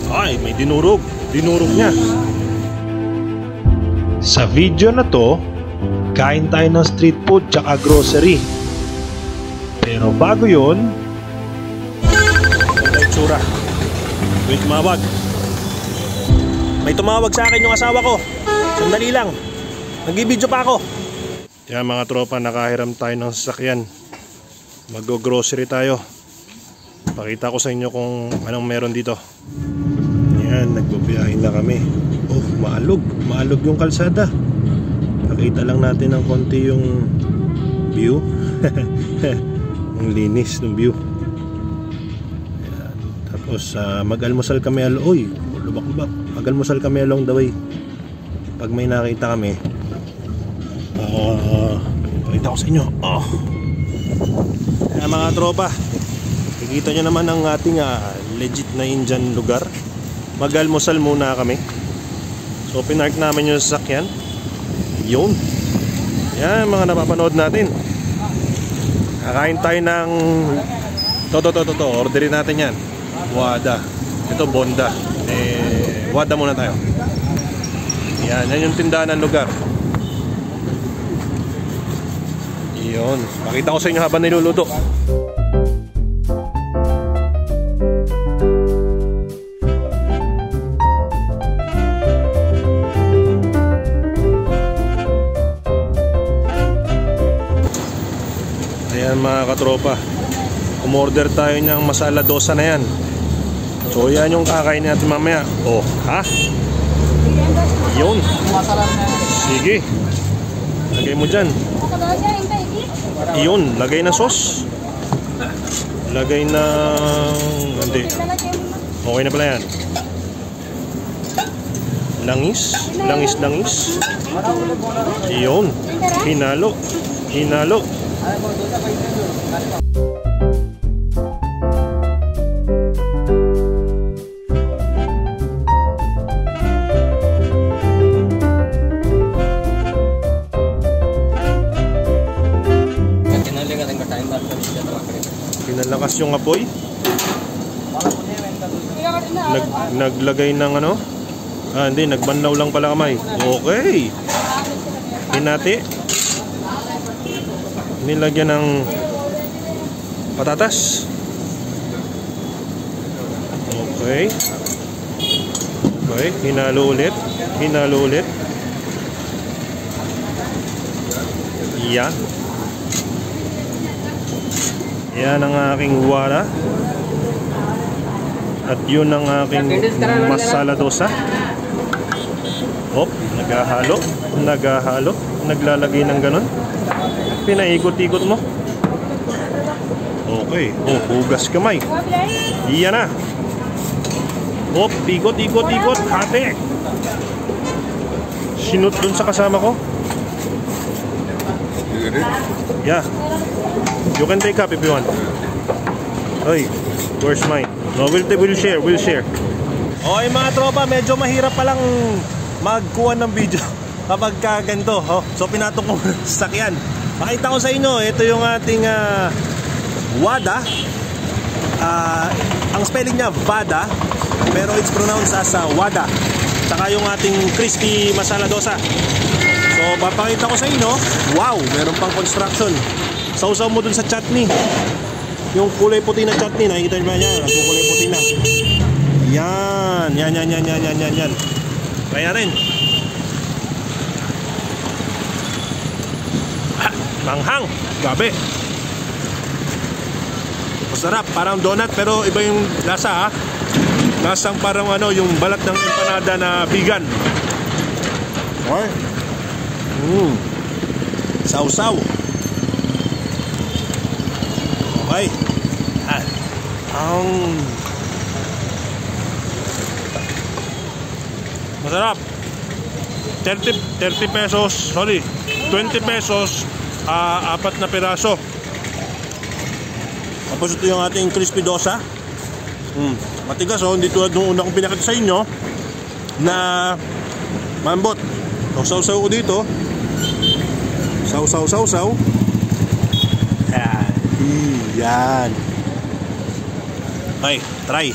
Ay, may dinurog. Dinurog niya. Sa video na to, kain tayo ng street food tsaka grocery. Pero bago yun, may tsura. Wait, tumawag. May tumawag sa akin yung asawa ko. Sandali lang. Nag-i-video pa ako. Yan mga tropa, nakahiram tayo ng sasakyan. Mag-grocery tayo. Pakita ko sa inyo kung anong meron dito. Yan, nagbabiyahin na kami. Oh, maalog. Maalog yung kalsada. Pakita lang natin ng konti yung view. Ang linis ng view. Yan. Tapos mag-almusal kami. Uy, lubak-lubak. Mag-almusal kami along the way. Pag may nakita kami, pakita ko sa inyo. Kaya mga tropa, kikita nyo naman ang ating legit na Indian lugar. Mag-almusal muna kami. So pinark namin yung sasakyan. Yun. Yan mga napapanood natin. Kakain tayo ng orderin natin yan. Wada. Ito Bonda. Wada muna tayo. Yan yung tindahan ng lugar. Yun. Pakita ko sa inyo habang niluluto. Ayan mga katropa, umorder tayo ng masala dosa na yan. So yan yung kakain natin mamaya. Oh, ha? Yun. Sige. Lagay mo dyan. Yun, lagay na sauce. Lagay ng... Hindi. Okay na pala yan. Langis. Langis. Yun. Hinalo. Pinalakas yung apoy. Naglagay ng ano? Hindi, nagbanlaw lang pala kamay. Okay. Hinati. Nilagyan ng patatas. Okay. Hinalo ulit. Yan. Yan ang aking wara. At yun ang aking masala dosa. Hop, naghahalo. Naglalagay ng ganon. Pinaikot-ikot mo. Okay. Oh, hugas kamay. Iyan na. Hop, ikot. Hati. Sinut dun sa kasama ko. Yeah. You can take up if you want. Oy, where's mine? No, we'll share. Okay mga tropa, medyo mahirap palang magkuha ng video kapag ganito. So pinatong ko sa sakyan. Pakita ko sa inyo, ito yung ating Wada. Ang spelling niya Vada, pero it's pronounced as Wada. Saka yung ating crispy masala dosa. So papakita ko sa inyo. Wow, meron pang construction. Sausaw mo dun sa chutney. Yung kulay puti na chutney, nakikita nyo ba yan? Kulay puti na. Yan. Kaya rin. Manghang. Gabi. Masarap. Parang donut pero iba yung lasa, ha. Lasang parang ano, yung balat ng empanada na vegan. Okay. Sausaw. Okay. Masarap. 30 pesos. Sorry. 20 pesos. 4 na piraso. Tapos ito yung ating crispy dosa. Matigas, hindi tulad nung una kong pinakita sa inyo na mambot. Sausaw ko dito. Sausaw. Yan. Okay, try.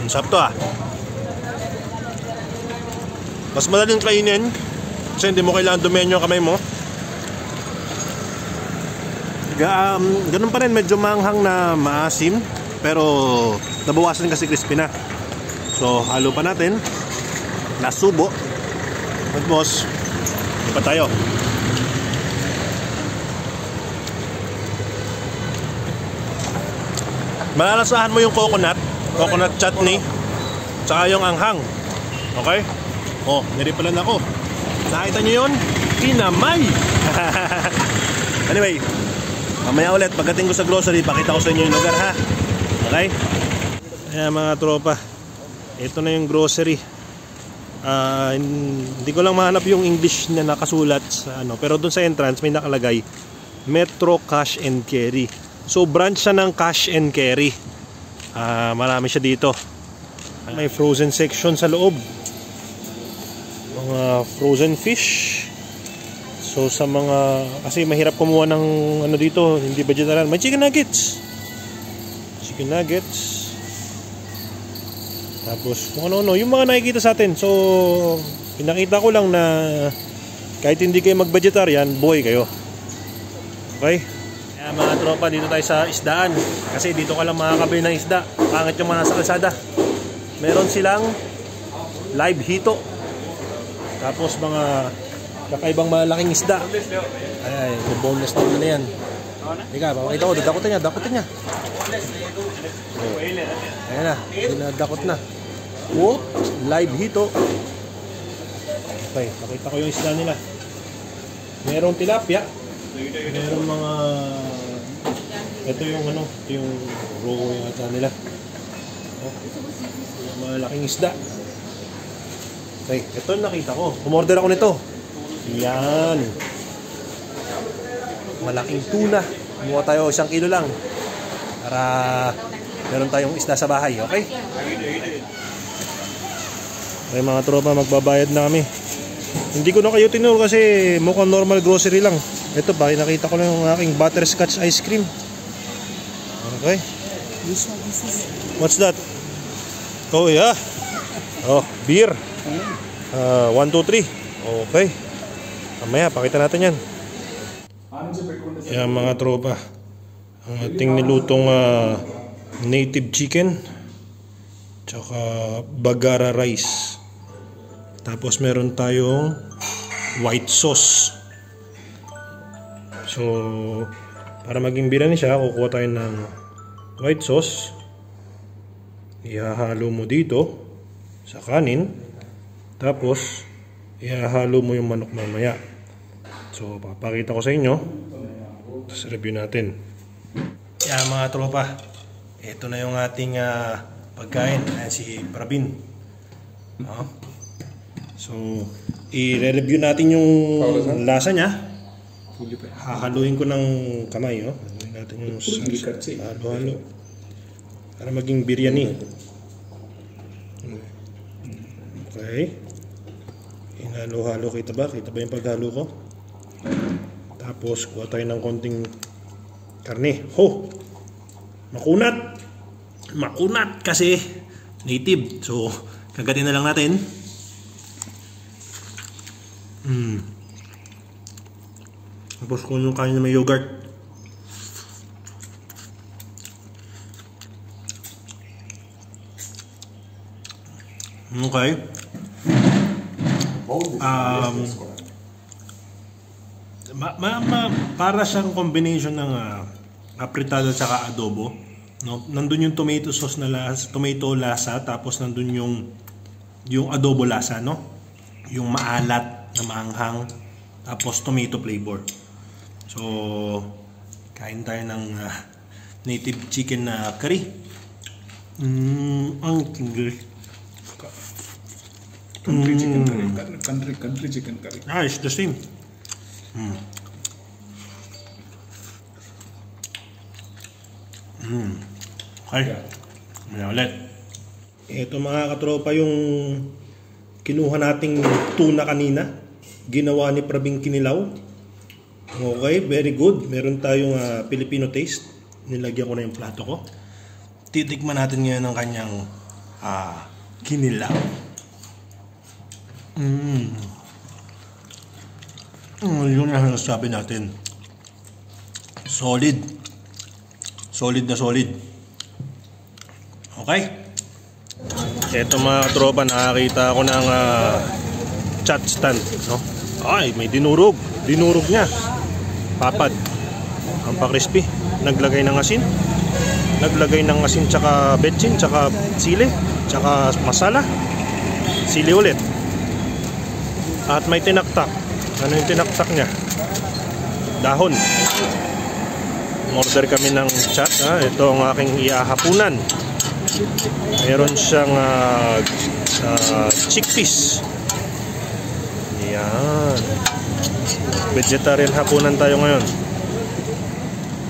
Ang sarap to ah. Mas madaling kainin kasi hindi mo kailangan dumihan yung kamay mo. Ganun pa rin, medyo maanghang na maasim, pero nabawasan kasi crispy na. So halo pa natin. Nasubo. At boss, pa tayo. Malalasahan mo yung coconut chutney, tsaka yung anghang. Okay? Oh, niripalan ako. Nakita nyo yun? Kinamay! Anyway, mamaya ulit, pagdating ko sa grocery, pakita ko sa inyo yung lugar, ha? Okay? Ayan mga tropa, ito na yung grocery. Hindi ko lang mahanap yung English na nakasulat sa ano, pero dun sa entrance may nakalagay Metro Cash and Carry. So branch siya ng Cash and Carry. Marami siya dito. May frozen section sa loob, mga frozen fish. So sa mga, kasi mahirap kumuha ng ano dito, hindi vegetarian. May chicken nuggets. Tapos kung ano-ano, yung mga nakikita sa atin. So pinakita ko lang na kahit hindi kayo mag-vegetarian, buhay kayo. Okay? Kaya mga tropa, dito tayo sa isdaan. Kasi dito ka lang makakabili ng isda. Pangit yung mga nasa kalsada. Meron silang live hito. Tapos mga kakaibang malaking isda. Ay, boneless na yan. Ika, papakita ko, dakutin niya. Ayan na, dinadakot na. What? Live hito. Okay, pakita ko yung isda nila. Merong tilapia. Merong mga, ito yung ano, ito yung rogo yata nila. Oh, malaking isda. Okay, ito nakita ko. Umorder ako nito. Yan. Malaking tuna. Kumuha tayo 1 kilo lang para meron tayong isda sa bahay, okay? Okay mga tropa, magbabayad na kami. Hindi ko na kayo tinuro kasi mukhang normal grocery lang. Ito ba, nakita ko lang yung aking butterscotch ice cream. Okay. What's that? Oh yeah. Oh, beer. 1, 2, 3. Okay. Mamaya, pakita natin yan. Yan mga tropa, ang ating nilutong native chicken tsaka bagara rice. Tapos meron tayong white sauce. So para maging biryani siya, kukuha tayo ng white sauce, ihahalo mo dito sa kanin, tapos ihahalo mo yung manok mamaya. So papakita ko sa inyo, tapos review natin. Yan mga tropa, ito na yung ating pagkain. Ayan si Pravin. So i-review natin yung lasa niya. Hahaluin ko ng kamay. Haluin natin yung halo-halo para maging biryani. Okay, hinalo-halo. Kita ba yung paghalo ko? Tapos kuha tayo ng konting karne. Makunat kasi native. So kagatin na lang natin. Tapos kung yung kanin na may yogurt. Okay. Para siyang combination ng apritado at saka adobo, no? Nandun yung tomato sauce na lasa, tomato lasa, tapos nandun yung adobo lasa, no? Yung maalat na maanghang, tapos tomato flavor. So kain tayo ng native chicken na curry. Ang English country chicken curry. Country chicken curry. It's the same. Okay. Maya ulit. Ito mga katropa yung kinuha nating tuna kanina. Ginawa ni Pravin Kinilaw. Okay, very good. Meron tayong Filipino taste. Nilagyan ko na yung plato ko. Titikman natin ngayon ng kanyang kinilaw. Yun ang sabi natin. Solid. Solid na solid. Okay? Eto mga tropa, nakakita ako ng chat stand, no? Ay, may dinurog. Dinurog niya. Papad. Ang pa-crispy. Naglagay ng asin. Naglagay ng asin tsaka betchin, tsaka sili, tsaka masala. Sili ulit. At may tinaktak. Ano yung tinaktak niya? Dahon. Order kami ng chat. Ito ang aking iahapunan. Meron siyang chickpeas. Yan. Vegetarian hapunan tayo ngayon.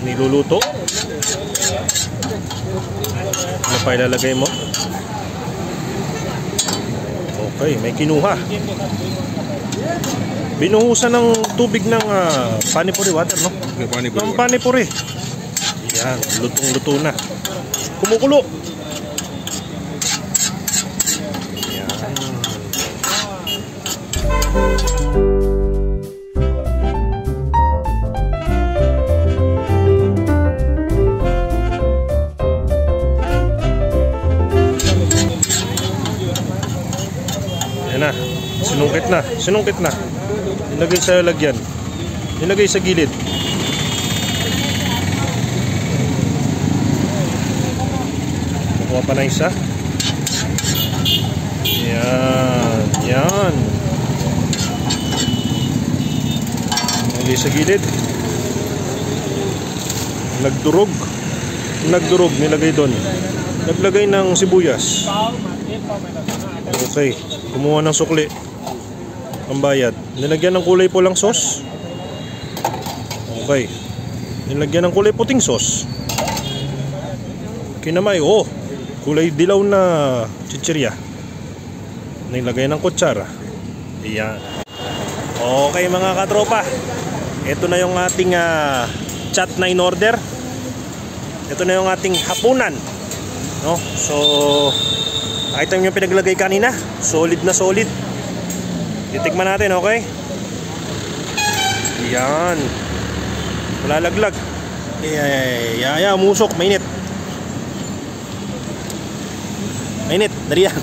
Niluluto. Ano pa ilalagay mo? Okay, may kinuha. Binuhusan ng tubig ng panipuri water, no? Ng panipuri. Yan, lutong-luto na. Kumukulo. Yan. Yan na. Sinungkit na. Sinungkit na. Nilagay sa lagyan. Nilagay sa gilid. Kukuha pa na isa. Yan. Yan. Nilagay sa gilid. Nagdurog. Nagdurog. Nilagay doon. Naglagay ng sibuyas. Okay. Kumuha ng sukli. Pambayad. Nilagyan ng kulay pulang sauce. Okay. Nilagyan ng kulay puting sauce. Kinamay. Oh, kulay dilaw na chichirya. Nilagay ng kutsara. Ayan. Okay mga katropa. Ito na yung ating chat na in order. Ito na yung ating hapunan. No? So, nakita nyo yung pinaglagay kanina. Solid na solid. Titikman natin, okay? Yan. Wala laglag. Musok, mainit. Mainit, dali yan.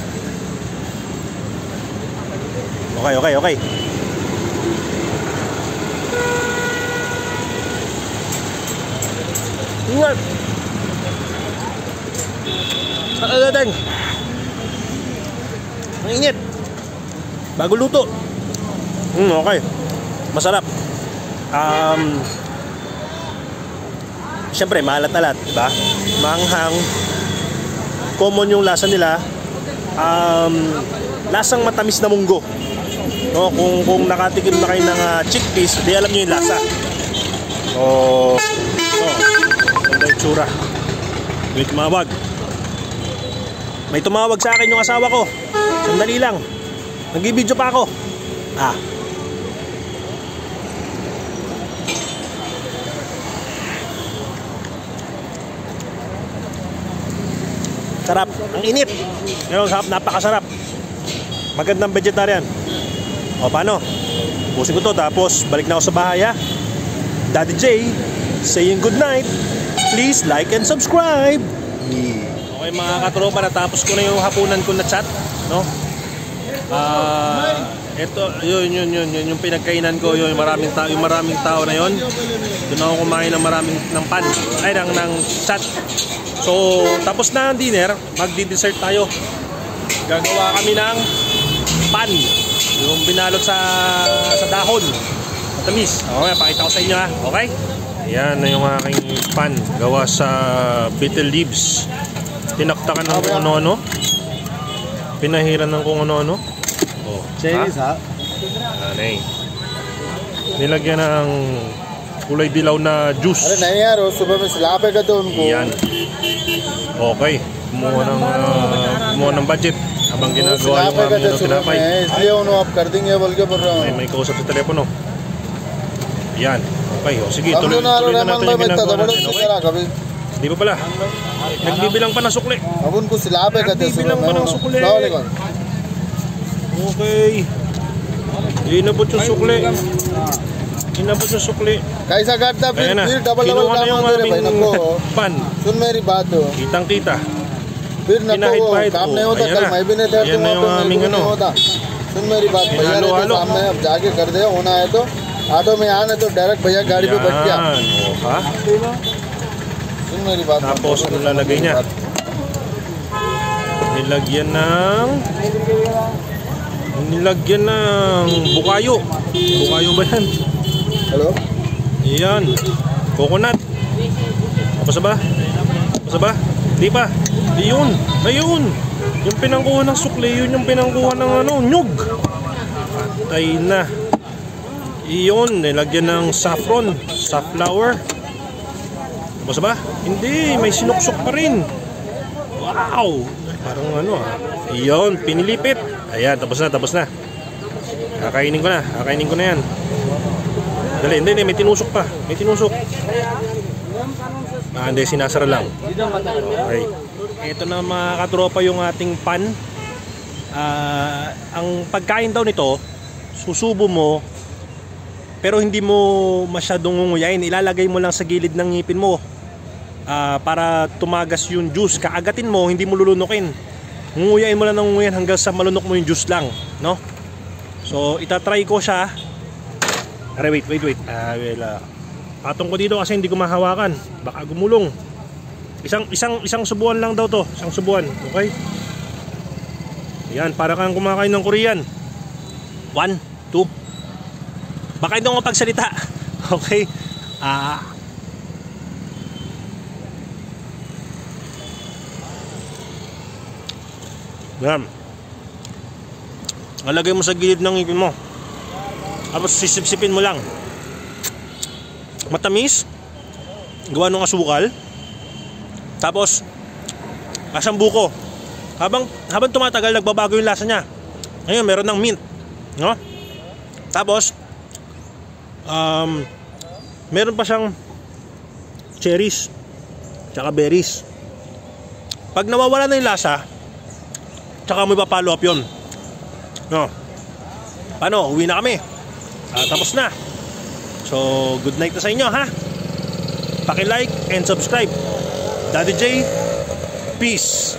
Okay, okay, okay. What? Nakagating. Mainit. Bago luto. Okay. Masarap. Siyempre, maalat-alat, diba? Maanghang. Common yung lasa nila. Lasang matamis na munggo. No, kung nakatikim na kayo ng chickpeas, di alam nyo yung lasa. Ganda yung tsura. May tumawag. May tumawag sa akin yung asawa ko. Sandali lang. Nag-i-video pa ako. Sarap. Ang init. Pero napakasarap. Magandang vegetarian. O paano? Pusin ko to tapos balik na ako sa bahay ha. Daddy J saying good night. Please like and subscribe. Okay mga katropa, natapos ko na yung hapunan ko na chat, no? Ito, yun yung pinagkainan ko, yung maraming tao na yon. Doon ako kumain ng ng chat. So, tapos na ang dinner, magdi-dessert tayo. Gagawa kami ng pan, yung binalot sa dahon. Matamis. Okay, pakita ko sa inyo ha. Okay? Yan na yung aking pan, gawa sa betel leaves. Tinaktakan ng kung ano-ano. Pinahiran ng kung ano-ano. Chinese ha? Anay. Nilagyan ng kulay dilaw na juice. अरे नहीं यार वो सुबह में सिलापेगा तो उनको Yan. Okay. Kumuha ng budget habang ginagawa yung सिलापेगा aming तो सुबह tinapay. में इसलिए उन्होंने आप कर देंगे बोल के बोल रहा हूँ May kausap sa telepono. Yan. Okay. O sige, हम tuloy लोग na natin yung ginagawa natin. Okay? कभी Di ba pala? Nagbibilang pa ng sukli. अब उनको सिलाबे कहते हैं Nagbibilang सुबह pa में ng sukli. अस्सलामुअलैकुम Okay. Inabot yung sukli. Inabot yung sukli. कैसा काटता फिर Ayan na. फिर डबल डबल Kinuha na काम yung होते रे भाई aming नको pan. सुन मेरी बात हो Kitang kita. फिर नको Pinahid-pahid काम ko. नहीं होता Ayan कल na. मैं भी नहीं था Ayan na yung aming नहीं ano. होता सुन मेरी बात भैया ने तो Hinalo-halo. सामने अब जाके कर दे होना है तो ऑटो में आना तो डायरेक्ट भैया गाड़ी पे बैठ गया Yan. O, ha? सुन मेरी बात Tapos, nilalagay niya. Nilagyan ng bukayo. Bukayo ba yan? Hello Yan. Coconut. Tapos ba? Tapos ba? Di pa. Yun. Ayun. Yung pinangkuha ng sukli, yun yung pinangkuha ng nyug. Patay na. Iyon, nilagyan ng saffron, safflower. Tapos ba? Hindi, may sinuksok pa rin. Wow! Parang Iyon, pinilipit. Ayan, tapos na. Kakainin ko na yan. Dali, hindi, may tinusok pa. May tinusok. Hindi, sinasara lang. Okay. Ito na mga katropa yung ating pan. Ang pagkain daw nito, susubo mo, pero hindi mo masyadong ngunguyain. Ilalagay mo lang sa gilid ng ngipin mo para tumagas yung juice. Kaagatin mo, hindi mo lulunukin. Ngunguyain mo lang ng ngunguyain hanggang sa malunok mo yung juice lang, no? So, itatry ko siya. Wait. Patong ko dito kasi hindi ko mahawakan. Baka gumulong. Isang subuan lang daw to. Isang subuan. Okay? Yan, para kang kumakain ng Korean. 1, 2. Baka hindi ako mapagsalita. Okay? Yan. Alagay mo sa gilid ng ngipin mo. Tapos sisipsipin mo lang. Matamis. Gawa ng asukal. Tapos asang buko. Habang tumatagal, nagbabago yung lasa niya. Ngayon meron ng mint, no? Tapos meron pa siyang cherries tsaka berries. Pag nawawala na yung lasa, tsaka mo ipa-follow up yun, no? Paano? Uwi na kami. Tapos na. So good night na sa inyo, ha? Paki-like and subscribe. Daddy J, peace.